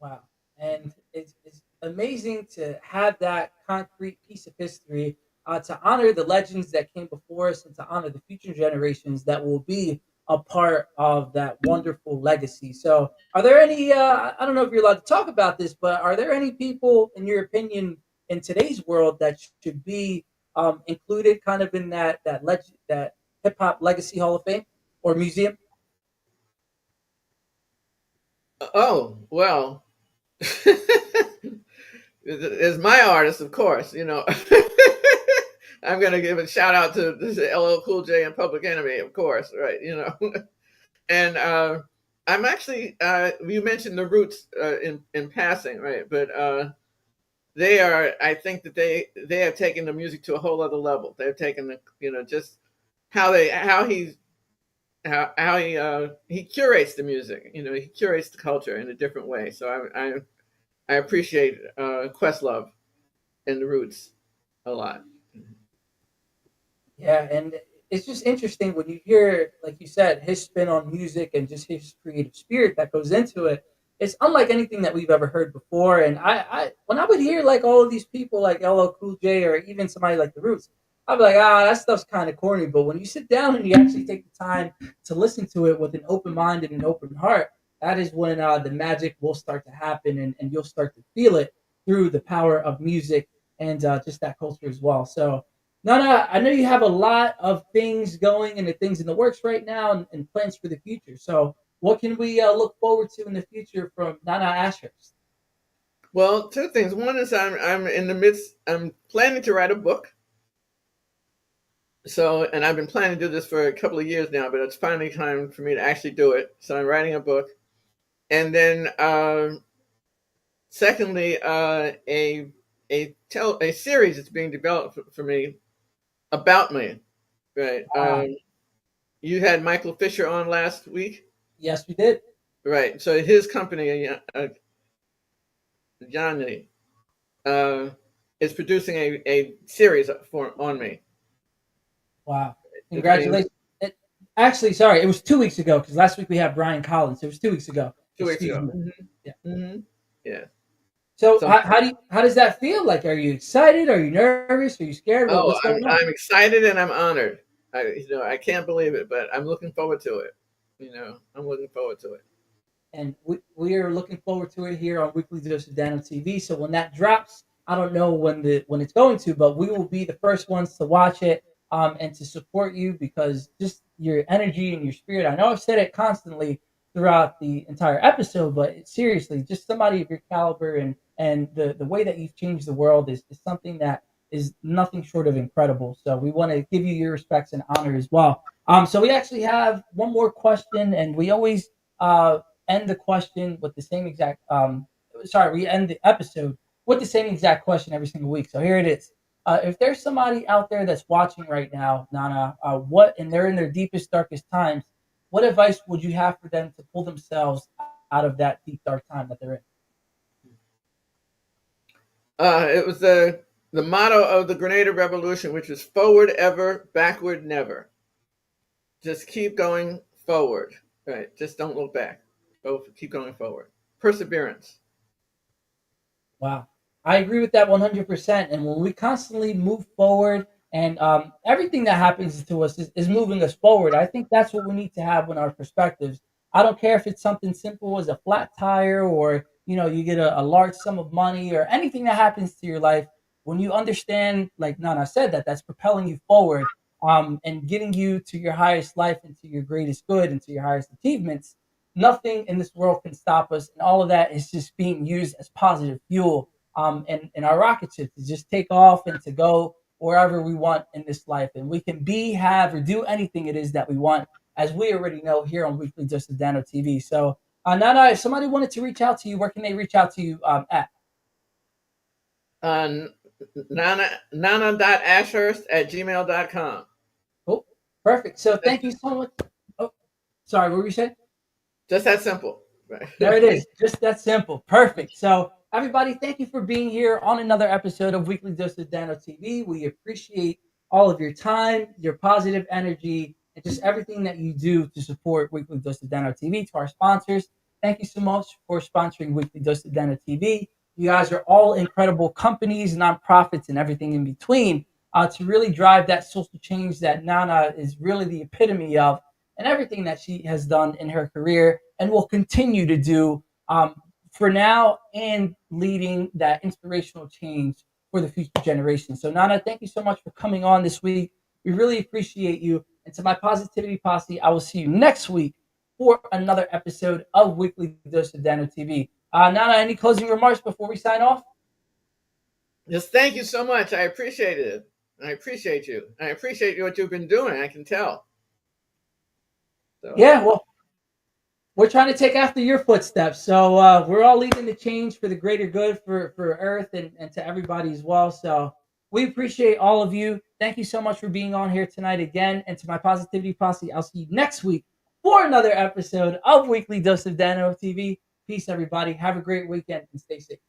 Wow. And it's amazing to have that concrete piece of history, to honor the legends that came before us and to honor the future generations that will be a part of that wonderful legacy. So, are there any, I don't know if you're allowed to talk about this, but are there any people, in your opinion, in today's world that should be included kind of in that hip hop legacy hall of fame or museum? Oh well, is my artist, of course. I'm going to give a shout out to this LL Cool J and Public Enemy, of course, right? And I'm actually you mentioned the Roots in passing, right? But they are. I think that they have taken the music to a whole other level. They've taken just how he how he curates the music. You know, he curates the culture in a different way. So I appreciate Questlove and the Roots a lot. Yeah, and it's just interesting when you hear, like you said, his spin on music and just his creative spirit that goes into it. It's unlike anything that we've ever heard before. And when I would hear like all of these people like LL Cool J or even somebody like The Roots, I'd be like, that stuff's kind of corny. But when you sit down and you actually take the time to listen to it with an open mind and an open heart, that is when the magic will start to happen, and you'll start to feel it through the power of music and just that culture as well. So Nana, I know you have a lot of things going and the things in the works right now and plans for the future. So, what can we look forward to in the future from Nana Ashhurst? Well, two things. One is I'm in the midst. I'm planning to write a book. So, and I've been planning to do this for a couple of years now, but it's finally time for me to actually do it. So I'm writing a book, and then secondly, a series that's being developed for me about me. Right. You had Michael Fisher on last week. Yes, we did. Right. So his company, Johnny, is producing a series on me. Wow. Congratulations. Actually, sorry, it was 2 weeks ago because last week we had Brian Collins. It was 2 weeks ago. 2 weeks ago. Mm-hmm. Yeah. Mm-hmm. Yeah. So how does that feel? Like, are you excited? Are you nervous? Are you scared? What's going on? I'm excited and I'm honored. I can't believe it, but I'm looking forward to it. I'm looking forward to it. And we are looking forward to it here on Weekly Dose of Dano TV. So when that drops, I don't know when it's going to, but we will be the first ones to watch it and to support you because just your energy and your spirit. I know I've said it constantly throughout the entire episode, but seriously, just somebody of your caliber and the way that you've changed the world is something that is nothing short of incredible. So we want to give you your respects and honor as well. So we actually have one more question, and we always end the question with the same exact we end the episode with the same exact question every single week. So here it is. If there's somebody out there that's watching right now, Nana, and they're in their deepest, darkest times, what advice would you have for them to pull themselves out of that deep, dark time that they're in? It was the motto of the Grenada Revolution, which was forward ever, backward never. Just keep going forward. Right. Just don't look back. Keep going forward. Perseverance. Wow. I agree with that 100%. And when we constantly move forward and everything that happens to us is moving us forward, I think that's what we need to have in our perspectives. I don't care if it's something simple as a flat tire or, you get a large sum of money or anything that happens to your life. When you understand, like Nana said, that's propelling you forward and getting you to your highest life and to your greatest good and to your highest achievements, nothing in this world can stop us. And all of that is just being used as positive fuel in our rocket ship to just take off and to go wherever we want in this life. And we can be, have, or do anything it is that we want, as we already know here on Weekly Dose of Dano TV. So, Nana, if somebody wanted to reach out to you, where can they reach out to you at? Nana.ashhurst@gmail.com. Oh, perfect. So thank you so much. Oh, sorry, what were you saying? Just that simple. Right. There it is. Just that simple. Perfect. So everybody, thank you for being here on another episode of Weekly Dose of Dano TV. We appreciate all of your time, your positive energy, and just everything that you do to support Weekly Dose of Dano TV. To our sponsors, thank you so much for sponsoring Weekly Dose of Dano TV. You guys are all incredible companies, nonprofits, and everything in between to really drive that social change that Nana is really the epitome of, and everything that she has done in her career and will continue to do for now and leading that inspirational change for the future generations. So, Nana, thank you so much for coming on this week. We really appreciate you. And to my positivity posse, I will see you next week for another episode of Weekly Dose of Dano TV. Nana, any closing remarks before we sign off? Just thank you so much. I appreciate it. I appreciate you. I appreciate what you've been doing. I can tell. So. Yeah, well, we're trying to take after your footsteps. So we're all leading the change for the greater good for Earth and to everybody as well. So We appreciate all of you. Thank you so much for being on here tonight again. And to my positivity posse, I'll see you next week for another episode of Weekly Dose of Dano TV. Peace, everybody. Have a great weekend and stay safe.